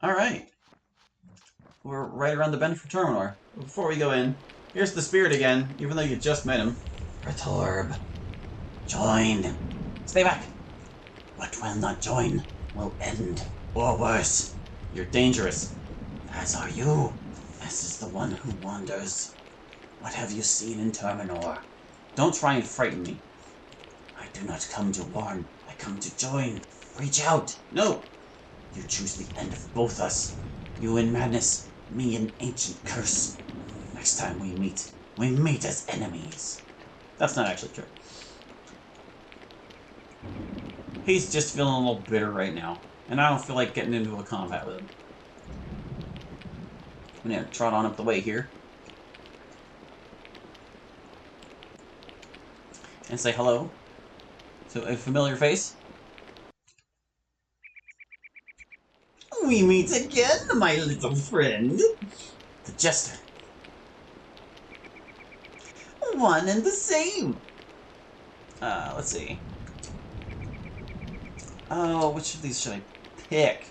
Alright. We're right around the bend for Terminor. Before we go in, here's the spirit again, even though you just met him. Perturb. Join. Stay back. What will not join will end, or worse. You're dangerous. As are you. As is the one who wanders. What have you seen in Terminor? Don't try and frighten me. I do not come to warn. I come to join. Reach out. No. You choose the end of both us. You in madness, me in ancient curse. Next time we meet as enemies. That's not actually true. He's just feeling a little bitter right now, and I don't feel like getting into a combat with him. I'm gonna trot on up the way here. And say hello to a familiar face. We meet again, my little friend. The jester. One and the same. Let's see. Oh, which of these should I pick?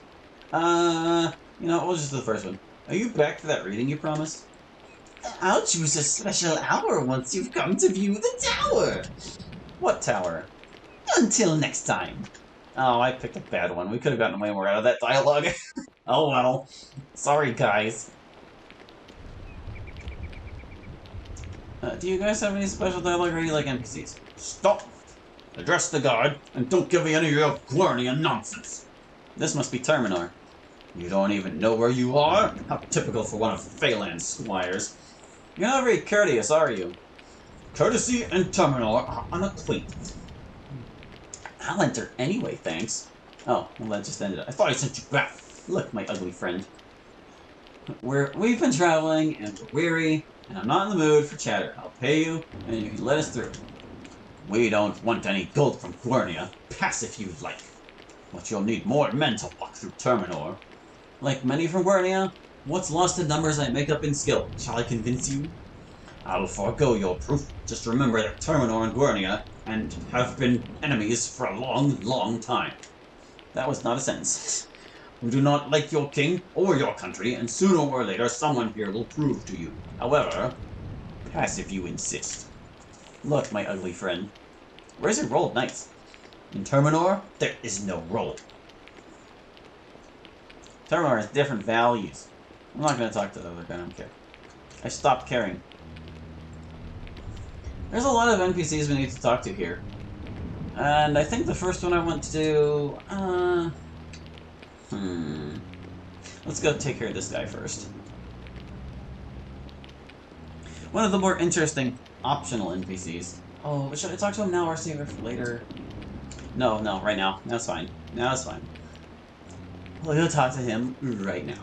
We'll just do the first one. Are you back for that reading you promised? I'll choose a special hour once you've come to view the tower. What tower? Until next time. Oh, I picked a bad one. We could have gotten way more out of that dialogue. Oh well. Sorry, guys. Do you guys have any special dialogue, or are you like NPCs? Stop! Address the guard, and don't give me any of your Glurnian nonsense. This must be Terminor. You don't even know where you are? How typical for one of Phelan's squires. You're not very courteous, are you? Courtesy and Terminor are unacquainted. I'll enter anyway, thanks. Oh, well that just ended. I thought I sent you back. Look, my ugly friend. We've been traveling, and we're weary, and I'm not in the mood for chatter. I'll pay you, and you can let us through. We don't want any gold from Glurnia. Pass if you like. But you'll need more men to walk through Terminor. Like many from Glurnia, what's lost in numbers I make up in skill. Shall I convince you? I'll forego your proof. Just remember that Terminor and Glurnia and have been enemies for a long, long time. That was not a sentence. We do not like your king or your country, and sooner or later someone here will prove to you. However, pass if you insist. Look, my ugly friend. Where's your roll of knights? In Terminor, there is no roll. Terminor has different values. I'm not going to talk to the other guy, I don't care. I stopped caring. There's a lot of NPCs we need to talk to here. And I think the first one I want to do... Let's go take care of this guy first. One of the more interesting optional NPCs. Oh, but should I talk to him now or save it for later? No, right now. That's fine. Now it's fine. We'll go talk to him right now.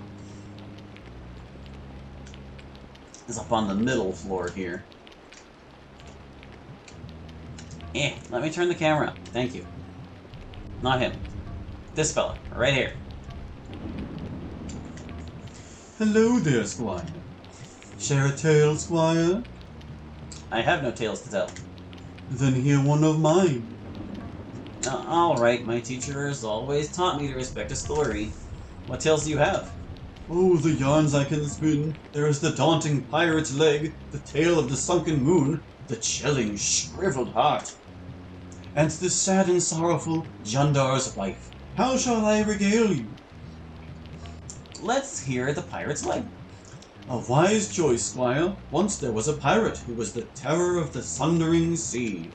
He's up on the middle floor here. Let me turn the camera up. Thank you. Not him. This fella, right here. Hello there, Squire. Share a tale, Squire? I have no tales to tell. Then hear one of mine. Alright, my teacher has always taught me to respect a story. What tales do you have? Oh, the yarns I can spin. There is the daunting pirate's leg, the tale of the sunken moon, the chilling, shriveled heart, and the sad and sorrowful Jandar's wife. How shall I regale you? Let's hear the pirate's leg. A wise choice, Squire. Once there was a pirate who was the terror of the thundering sea.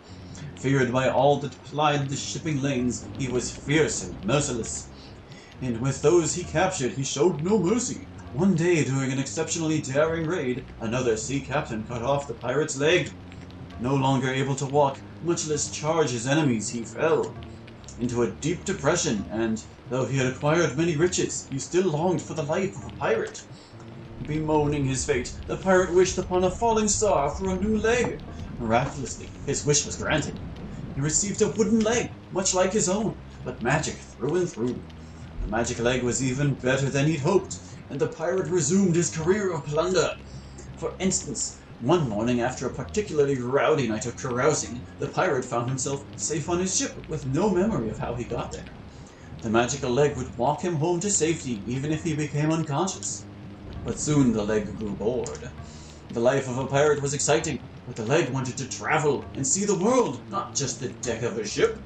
Feared by all that plied the shipping lanes, he was fierce and merciless. And with those he captured, he showed no mercy. One day, during an exceptionally daring raid, another sea captain cut off the pirate's leg. No longer able to walk, much less charge his enemies, he fell into a deep depression, and, though he had acquired many riches, he still longed for the life of a pirate. Bemoaning his fate, the pirate wished upon a falling star for a new leg. Miraculously, his wish was granted. He received a wooden leg, much like his own, but magic through and through. The magic leg was even better than he'd hoped, and the pirate resumed his career of plunder. For instance, one morning after a particularly rowdy night of carousing, the pirate found himself safe on his ship with no memory of how he got there. The magical leg would walk him home to safety even if he became unconscious. But soon the leg grew bored. The life of a pirate was exciting, but the leg wanted to travel and see the world, not just the deck of a ship.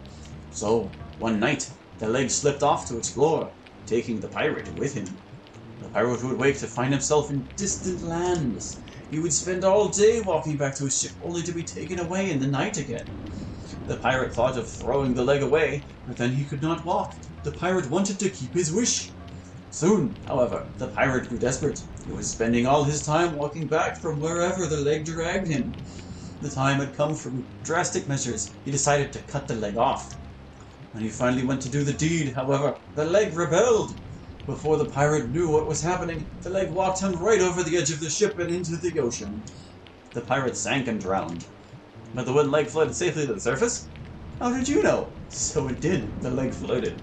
So, one night, the leg slipped off to explore, taking the pirate with him. The pirate would wake to find himself in distant lands. He would spend all day walking back to his ship only to be taken away in the night again. The pirate thought of throwing the leg away, but then he could not walk. The pirate wanted to keep his wish. Soon, however, the pirate grew desperate. He was spending all his time walking back from wherever the leg dragged him. The time had come for drastic measures. He decided to cut the leg off. When he finally went to do the deed, however, the leg rebelled. Before the pirate knew what was happening, the leg walked him right over the edge of the ship and into the ocean. The pirate sank and drowned. But the wooden leg floated safely to the surface? How did you know? So it did. The leg floated.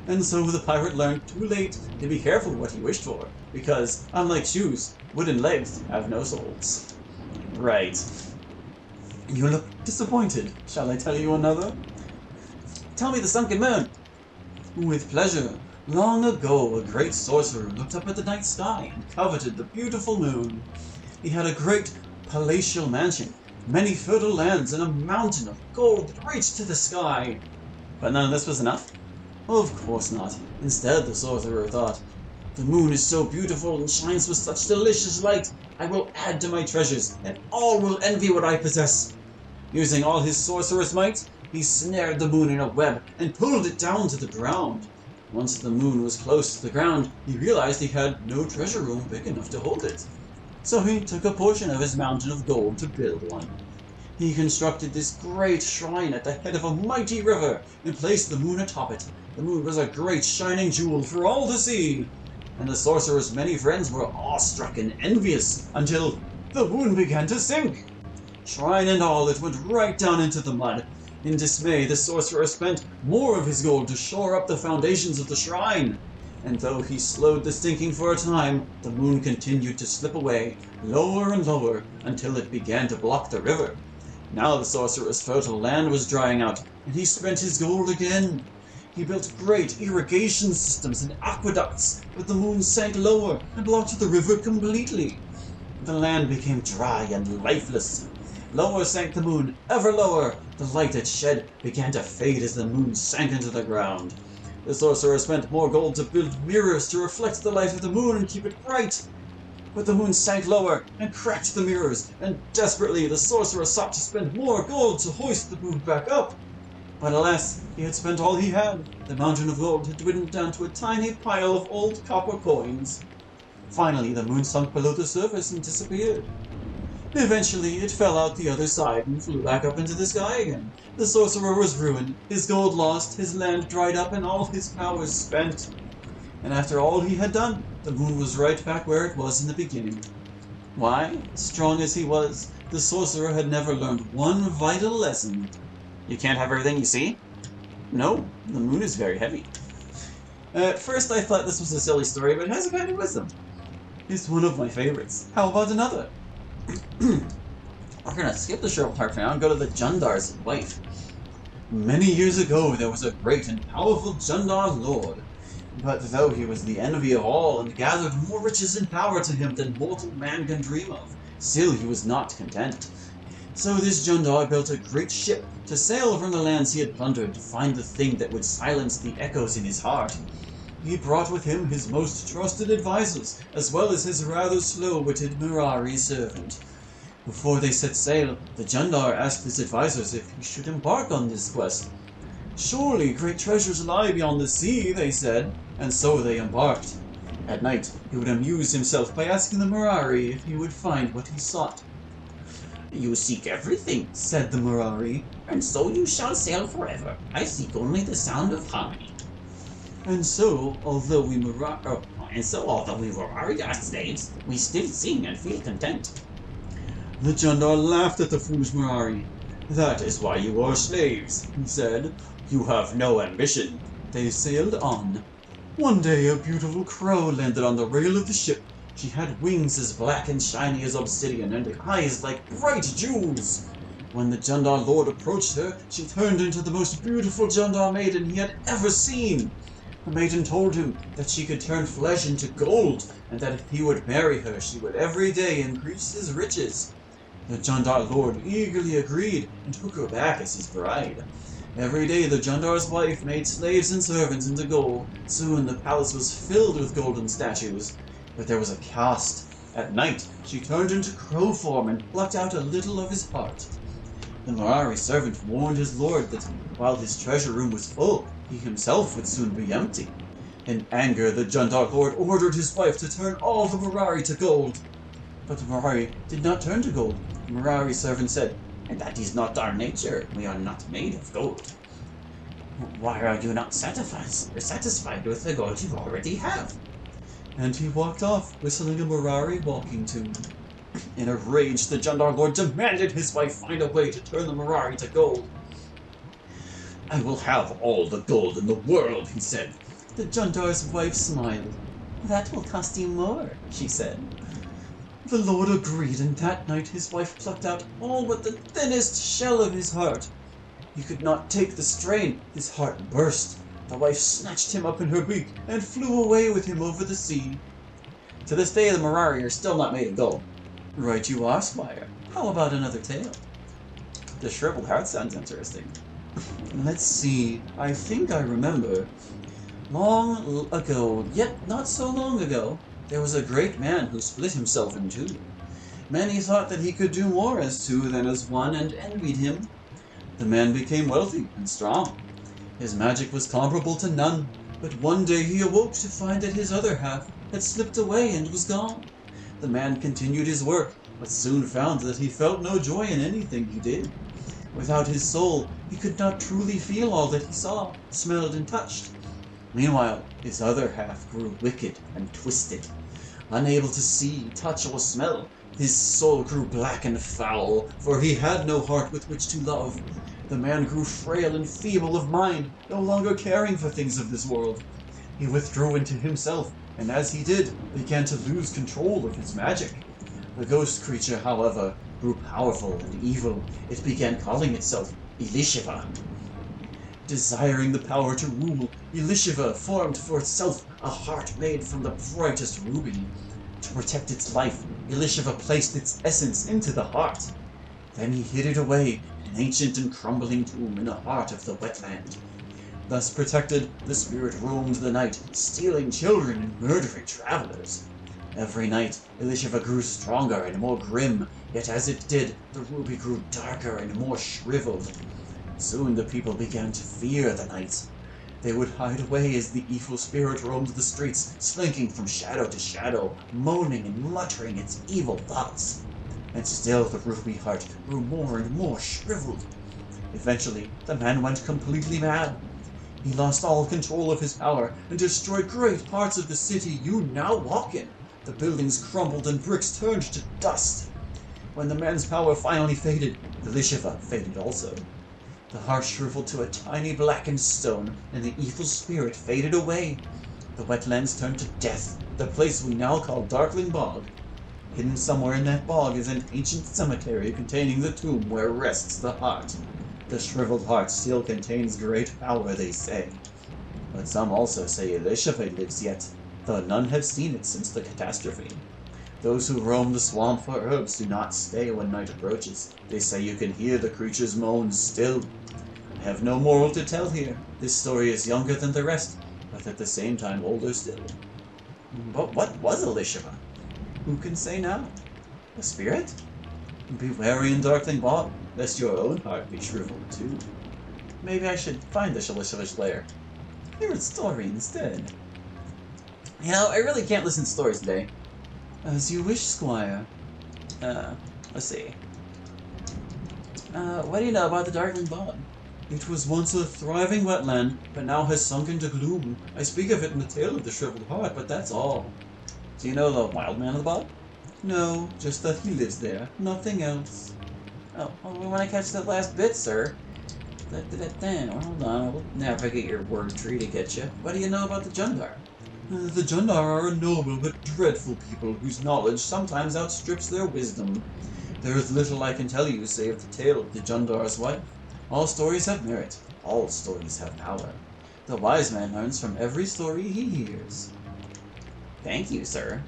And so the pirate learned too late to be careful what he wished for, because, unlike shoes, wooden legs have no soles. Right. You look disappointed. Shall I tell you another? Tell me the sunken moon. With pleasure. Long ago, a great sorcerer looked up at the night sky and coveted the beautiful moon. He had a great palatial mansion, many fertile lands, and a mountain of gold that reached to the sky. But none of this was enough? Of course not. Instead, the sorcerer thought, "The moon is so beautiful and shines with such delicious light, I will add to my treasures, and all will envy what I possess." Using all his sorcerer's might, he snared the moon in a web and pulled it down to the ground. Once the moon was close to the ground, he realized he had no treasure room big enough to hold it. So he took a portion of his mountain of gold to build one. He constructed this great shrine at the head of a mighty river and placed the moon atop it. The moon was a great shining jewel for all to see, and the sorcerer's many friends were awestruck and envious until the moon began to sink. Shrine and all, it went right down into the mud. In dismay, the sorcerer spent more of his gold to shore up the foundations of the shrine. And though he slowed the sinking for a time, the moon continued to slip away, lower and lower, until it began to block the river. Now the sorcerer's fertile land was drying out, and he spent his gold again. He built great irrigation systems and aqueducts, but the moon sank lower and blocked the river completely. The land became dry and lifeless. Lower sank the moon, ever lower. The light it shed began to fade as the moon sank into the ground. The sorcerer spent more gold to build mirrors to reflect the light of the moon and keep it bright. But the moon sank lower and cracked the mirrors, and desperately the sorcerer sought to spend more gold to hoist the moon back up. But alas, he had spent all he had. The mountain of gold had dwindled down to a tiny pile of old copper coins. Finally, the moon sunk below the surface and disappeared. Eventually, it fell out the other side and flew back up into the sky again. The sorcerer was ruined, his gold lost, his land dried up, and all his powers spent. And after all he had done, the moon was right back where it was in the beginning. Why? Strong as he was, the sorcerer had never learned one vital lesson. You can't have everything you see? No, the moon is very heavy. At first I thought this was a silly story, but it has a kind of wisdom. It's one of my favorites. How about another? We're gonna skip the Sherwood part for now and go to the Jundar's wife. Many years ago there was a great and powerful Jundar lord. But though he was the envy of all and gathered more riches and power to him than mortal man can dream of, still he was not content. So this Jundar built a great ship to sail from the lands he had plundered to find the thing that would silence the echoes in his heart. He brought with him his most trusted advisors, as well as his rather slow-witted Mirari servant. Before they set sail, the Jundar asked his advisors if he should embark on this quest. Surely great treasures lie beyond the sea, they said, and so they embarked. At night, he would amuse himself by asking the Mirari if he would find what he sought. "You seek everything," said the Mirari, "and so you shall sail forever. I seek only the sound of harmony." And so, although we Mirari are slaves, we still sing and feel content. The Jundar laughed at the foolish Mirari. "That is why you are slaves," he said. "You have no ambition." They sailed on. One day a beautiful crow landed on the rail of the ship. She had wings as black and shiny as obsidian and eyes like bright jewels. When the Jundar lord approached her, she turned into the most beautiful Jundar maiden he had ever seen. The maiden told him that she could turn flesh into gold, and that if he would marry her, she would every day increase his riches. The Jundar Lord eagerly agreed and took her back as his bride. Every day the Jundar's wife made slaves and servants into gold. Soon the palace was filled with golden statues. But there was a cast. At night she turned into crow form and plucked out a little of his heart. The Mirari servant warned his lord that while his treasure room was full, he himself would soon be empty. In anger, the Jundar Lord ordered his wife to turn all the Mirari to gold. But the Mirari did not turn to gold. The Mirari servant said, "And that is not our nature. We are not made of gold." "Why are you not satisfied with the gold you already have?" And he walked off, whistling a Mirari walking tune. In a rage, the Jundar Lord demanded his wife find a way to turn the Mirari to gold. "I will have all the gold in the world," he said. The Jundar's wife smiled. "That will cost you more," she said. The Lord agreed, and that night his wife plucked out all but the thinnest shell of his heart. He could not take the strain. His heart burst. The wife snatched him up in her beak and flew away with him over the sea. To this day, the Mirari are still not made of gold. Right you are, Squire. How about another tale? The shriveled heart sounds interesting. Let's see. I think I remember. Long ago, yet not so long ago, there was a great man who split himself in two. Many thought that he could do more as two than as one and envied him. The man became wealthy and strong. His magic was comparable to none, but one day he awoke to find that his other half had slipped away and was gone. The man continued his work, but soon found that he felt no joy in anything he did. Without his soul, he could not truly feel all that he saw, smelled, and touched. Meanwhile, his other half grew wicked and twisted. Unable to see, touch, or smell, his soul grew black and foul, for he had no heart with which to love. The man grew frail and feeble of mind, no longer caring for things of this world. He withdrew into himself, and as he did, began to lose control of his magic. The ghost creature, however, grew powerful and evil. It began calling itself Elishiva. Desiring the power to rule, Elishiva formed for itself a heart made from the brightest ruby. To protect its life, Elishiva placed its essence into the heart. Then he hid it away in an ancient and crumbling tomb in the heart of the wetland. Thus protected, the spirit roamed the night, stealing children and murdering travelers. Every night, Elishiva grew stronger and more grim, yet as it did, the ruby grew darker and more shriveled. Soon the people began to fear the night. They would hide away as the evil spirit roamed the streets, slinking from shadow to shadow, moaning and muttering its evil thoughts. And still the ruby heart grew more and more shriveled. Eventually, the man went completely mad. He lost all control of his power and destroyed great parts of the city you now walk in. The buildings crumbled and bricks turned to dust. When the man's power finally faded, Elishiva faded also. The heart shriveled to a tiny blackened stone, and the evil spirit faded away. The wetlands turned to death, the place we now call Darkling Bog. Hidden somewhere in that bog is an ancient cemetery containing the tomb where rests the heart. The shriveled heart still contains great power, they say. But some also say Elishiva lives yet, though none have seen it since the catastrophe. Those who roam the swamp for herbs do not stay when night approaches. They say you can hear the creature's moans still. I have no moral to tell here. This story is younger than the rest, but at the same time older still. But what was Elishiva? Who can say now? A spirit? Be wary in Darkling Bog, lest your own heart be shriveled too. Maybe I should find the Elishiva's lair. Hear its story instead. You know, I really can't listen to stories today. As you wish, Squire. Let's see. What do you know about the Darkling Bog? It was once a thriving wetland, but now has sunk into gloom. I speak of it in the tale of the shriveled heart, but that's all. Do you know the wild man of the bog? No, just that he lives there, nothing else. Oh, well, we want to catch that last bit, sir. Hold on, I'll navigate your word tree to get you. What do you know about the Jundar? The Jundar are a noble but dreadful people whose knowledge sometimes outstrips their wisdom. There is little I can tell you save the tale of the Jundar's wife. All stories have merit. All stories have power. The wise man learns from every story he hears. Thank you, sir.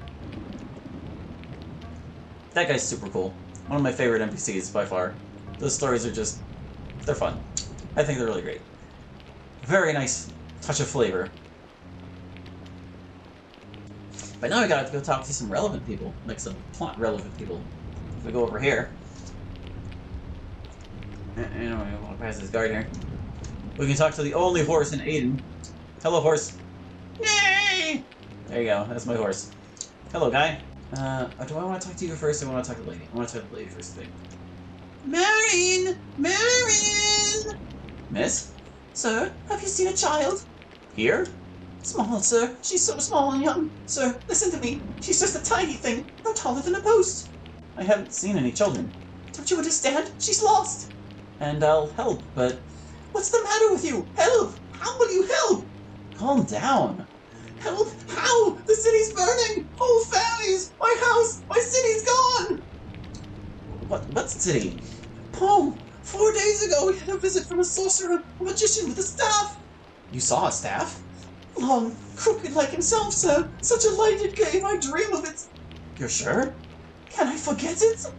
That guy's super cool. One of my favorite NPCs by far. Those stories are just... they're fun. I think they're really great. Very nice touch of flavor. But now we gotta go talk to some relevant people. Like some plot relevant people. If we go over here... and we walk past this guard here. We can talk to the only horse in Aidyn. Hello, horse. Yay! There you go. That's my horse. Hello, guy. Do I want to talk to you first or I want to talk to the lady? I want to talk to the lady first, I think. Marion! Marion! Miss? Sir, have you seen a child? Here? Small, sir. She's so small and young. Sir, listen to me. She's just a tiny thing, no taller than a post. I haven't seen any children. Don't you understand? She's lost. And I'll help, but... What's the matter with you? Help! How will you help? Calm down. Help! How? The city's burning! Whole families! My house! My city's gone! What city? Poe! 4 days ago we had a visit from a sorcerer, a magician with a staff. You saw a staff? Long, crooked like himself, sir. Such a light it gave, I dream of it. You're sure? Can I forget it?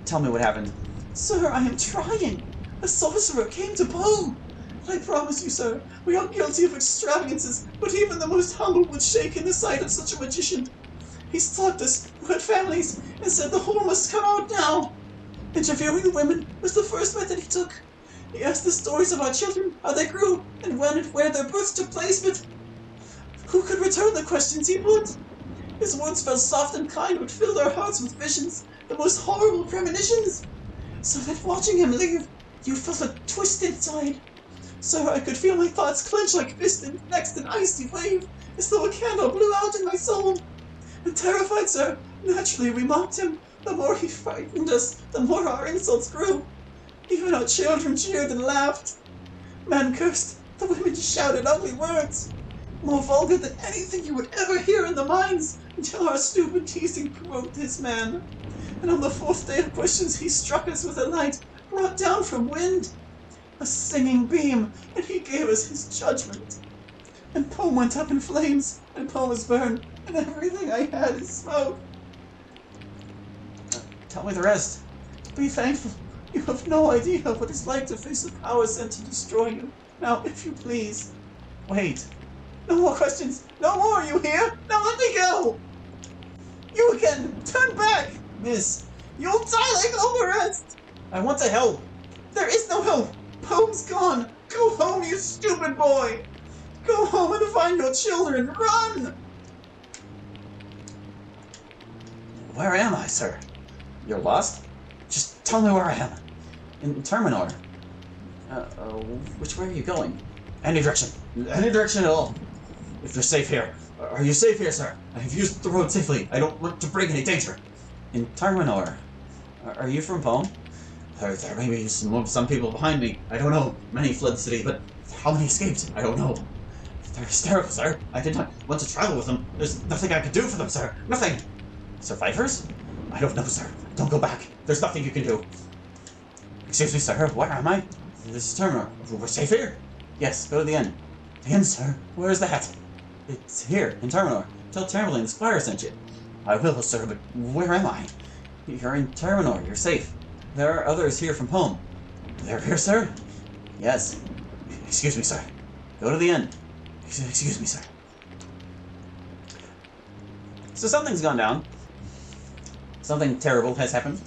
Tell me what happened. Sir, I am trying. A sorcerer came to Poe. I promise you, sir, we are guilty of extravagances, but even the most humble would shake in the sight of such a magician. He stalked us, who had families, and said the whole must come out now. Interviewing the women was the first method he took. He asked the stories of our children, how they grew, and when and where their births took place, but who could return the questions he put? His words fell soft and kind, but filled our hearts with visions, the most horrible premonitions. So that watching him leave, you felt a twist inside. Sir, I could feel my thoughts clench like fists and next an icy wave, as though a candle blew out in my soul. And terrified, sir, naturally we mocked him. The more he frightened us, the more our insults grew. Even our children cheered and laughed. Men cursed, the women shouted ugly words, more vulgar than anything you would ever hear in the mines, until our stupid teasing provoked this man. And on the 4th day of questions he struck us with a light brought down from wind, a singing beam, and he gave us his judgment. And Poe went up in flames, and Poe was burned, and everything I had is smoke. Tell me the rest. Be thankful. You have no idea what it's like to face the power sent to destroy you. Now, if you please. Wait. No more questions. No more, you hear? Now let me go! You again! Turn back! Miss, You'll die like all the rest! I want to help. There is no help! Poe's gone! Go home, you stupid boy! Go home and find your children! Run! Where am I, sir? You're lost? Just tell me where I am. In Terminor. Which way are you going? Any direction. Any direction at all. If you're safe here. Are you safe here, sir? I have used the road safely. I don't want to bring any danger. In Terminor. Are you from Poe? There may be some people behind me. I don't know. Many fled the city, but how many escaped? I don't know. They're hysterical, sir. I did not want to travel with them. There's nothing I could do for them, sir. Nothing. Survivors? I don't know, sir. Don't go back. There's nothing you can do. Excuse me, sir. Where am I? This is Terminor. We're safe here? Yes, go to the inn. The inn, sir? Where's that? It's here, in Terminor. Tell Chamberlain the squire sent you. I will, sir, but where am I? You're in Terminor. You're safe. There are others here from home. They're here, sir? Yes. Excuse me, sir. Go to the inn. Excuse me, sir. So something's gone down. Something terrible has happened.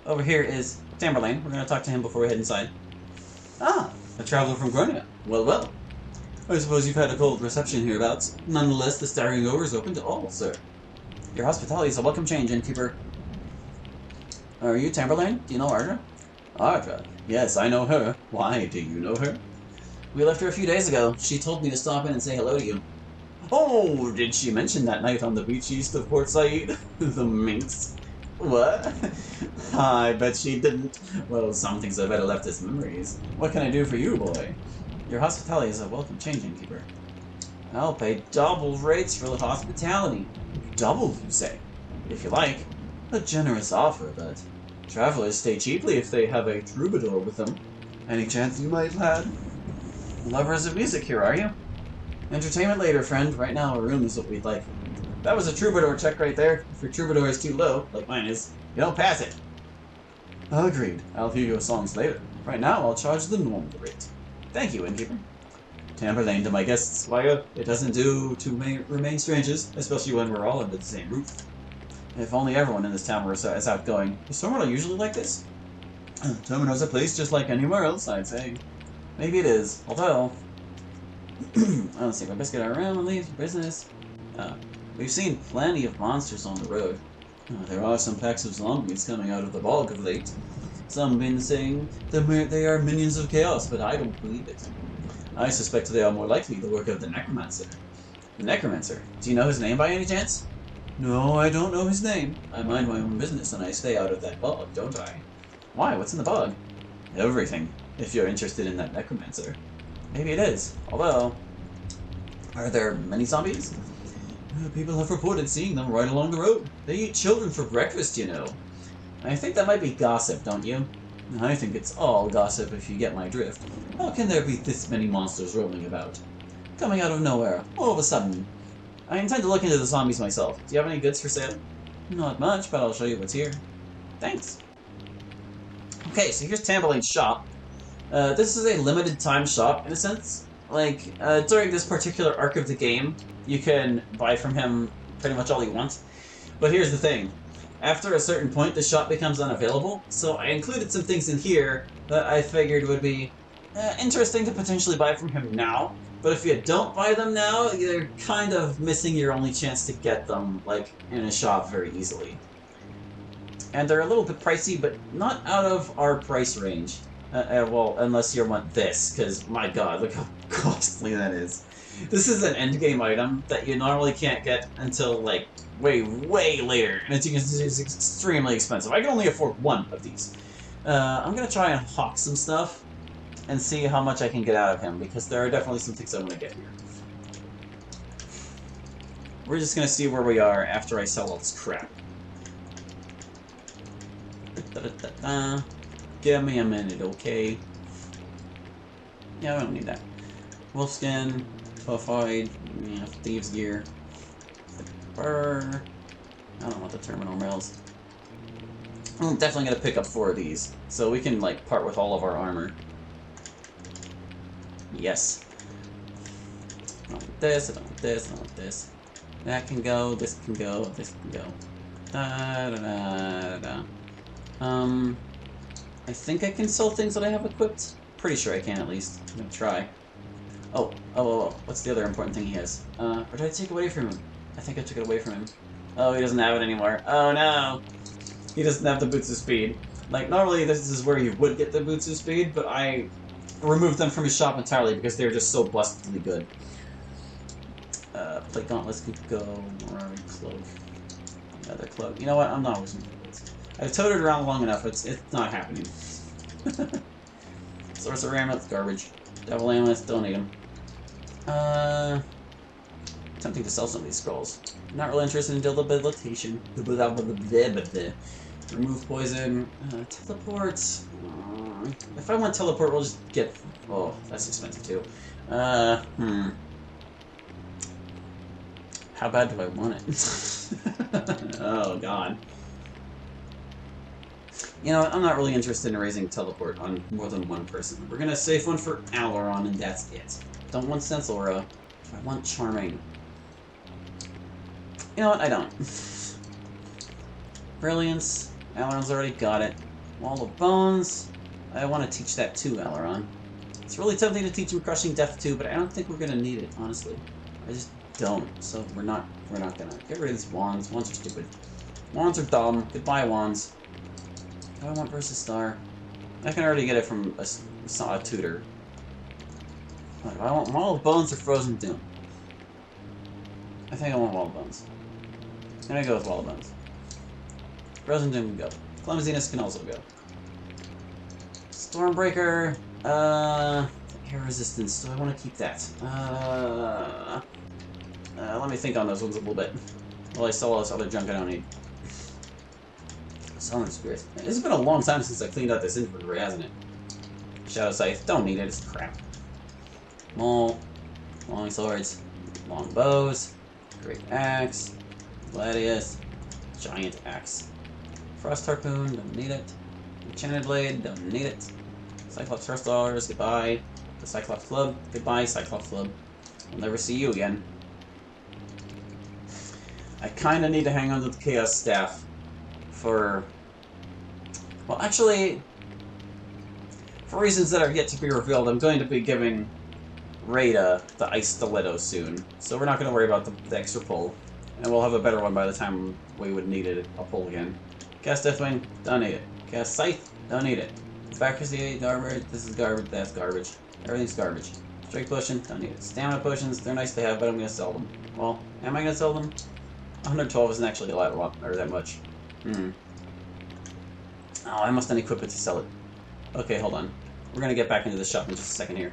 Over here is Chamberlain. We're going to talk to him before we head inside. Ah, a traveler from Gronia. Well, well. I suppose you've had a cold reception hereabouts. Nonetheless, the staring over is open to all, sir. Your hospitality is a welcome change, innkeeper. Are you Chamberlain? Do you know Ardra? Ardra? Yes, I know her. Why, do you know her? We left her a few days ago. She told me to stop in and say hello to you. Oh, did she mention that night on the beach east of Port Said? The minx. What? I bet she didn't. Well, some things are better left as memories. What can I do for you, boy? Your hospitality is a welcome change, innkeeper. I'll pay double rates for the hospitality. Double, you say? If you like. A generous offer, but Travelers stay cheaply if they have a troubadour with them. Any chance you might, lad? Lovers of music here, are you? Entertainment later, friend. Right now, a room is what we'd like. That was a troubadour check right there. If your troubadour is too low, like mine is, you don't pass it. Agreed. I'll hear your songs later. Right now, I'll charge the normal rate. Thank you, innkeeper. Tamburlaine to my guests, Squire. It doesn't do to remain strangers, especially when we're all under the same roof. If only everyone in this town were as outgoing. Is Terminor usually like this? Terminor's a place just like anywhere else, I'd say. Maybe it is, although... let's see, my best get around and leave for business. We've seen plenty of monsters on the road. There are some packs of zombies coming out of the bog of late. Some have been saying they are minions of chaos, but I don't believe it. I suspect they are more likely the work of the Necromancer. The Necromancer? Do you know his name by any chance? No, I don't know his name. I mind my own business and I stay out of that bog, don't I? Why? What's in the bog? Everything, if you're interested in that Necromancer. Maybe it is, although... Are there many zombies? People have reported seeing them right along the road. They eat children for breakfast, you know. I think that might be gossip, don't you? I think it's all gossip if you get my drift. How can there be this many monsters roaming about? Coming out of nowhere, all of a sudden. I intend to look into the zombies myself. Do you have any goods for sale? Not much, but I'll show you what's here. Thanks. Okay, so here's Tamburlaine's shop. This is a limited time shop, in a sense. Like, during this particular arc of the game, you can buy from him pretty much all you want. But here's the thing. After a certain point, the shop becomes unavailable, so I included some things in here that I figured would be interesting to potentially buy from him now. But if you don't buy them now, you're kind of missing your only chance to get them, like, in a shop very easily. And they're a little bit pricey, but not out of our price range. Well, unless you want this, because, my god, look how costly that is. This is an endgame item that you normally can't get until, like, way later, and it's extremely expensive. I can only afford one of these. I'm gonna try and hawk some stuff and see how much I can get out of him, because there are definitely some things I want to get here. We're just gonna see where we are after I sell all this crap. Give me a minute, okay? Yeah, I don't need that. Wolfskin, tough-hide, yeah, thieves gear. Burr. I don't want the terminal rails. I'm definitely gonna pick up 4 of these, so we can like part with all of our armor. Yes. I don't want this, I don't want this, I don't want this. That can go, this can go, this can go. Da da da da da. I think I can sell things that I have equipped. Pretty sure I can at least. I'm gonna try. Oh. What's the other important thing he has? Or did I take it away from him? I think I took it away from him. Oh, he doesn't have it anymore. Oh no! He doesn't have the boots of speed. Like, normally this is where you would get the boots of speed, but I removed them from his shop entirely because they're just so blessedly good. Plate gauntlets can go. Where are we? Cloak. Another cloak. You know what? I'm not losing clothes. I've towed it around long enough, it's not happening. Sorcerer amulets, garbage. Devil amulets, don't need them. Tempting to sell some of these scrolls. Not really interested in debilitation. Remove poison. Teleport. If I want teleport, we'll just get... Oh, that's expensive too. How bad do I want it? Oh, God. You know what, I'm not really interested in raising teleport on more than one person. We're gonna save one for Aileron, and that's it. Don't want Senselra. I want Charming. You know what, I don't. Brilliance. Aileron's already got it. Wall of Bones. I want to teach that to Aileron. It's really tempting to teach him Crushing Death too, but I don't think we're gonna need it, honestly. I just don't, so we're not gonna. Get rid of these wands. Wands are stupid. Wands are dumb. Goodbye, wands. What do I want versus Star? I can already get it from a tutor. Do I want Wall of Bones or Frozen Doom? I think I want Wall of Bones. I'm gonna go with Wall of Bones. Frozen Doom can go. Clumsiness can also go. Stormbreaker. Air Resistance. Do I want to keep that? Let me think on those ones a little bit. While I sell all this other junk I don't need. Summon spirits. It's been a long time since I cleaned out this inventory, hasn't it? Shadow Scythe. Don't need it. It's crap. Maul. Long swords. Long bows. Great axe. Gladius. Giant axe. Frost harpoon. Don't need it. Enchanted blade. Don't need it. Cyclops Thrust Dollars. Goodbye. The Cyclops Club. Goodbye, Cyclops Club. I'll never see you again. I kind of need to hang on to the Chaos Staff for... Well, actually, for reasons that are yet to be revealed, I'm going to be giving Rada the Ice Stiletto soon. So we're not going to worry about the extra pull. And we'll have a better one by the time we would need it, a pull again. Cast Deathwing, don't need it. Cast Scythe, don't need it. Accuracy, garbage. This is garbage, that's garbage. Everything's garbage. Strike Potion, don't need it. Stamina Potions, they're nice to have, but I'm going to sell them. Well, am I going to sell them? 112 isn't actually a lot, or that much. Oh, I must unequip it to sell it. Okay, hold on. We're going to get back into the shop in just a second here.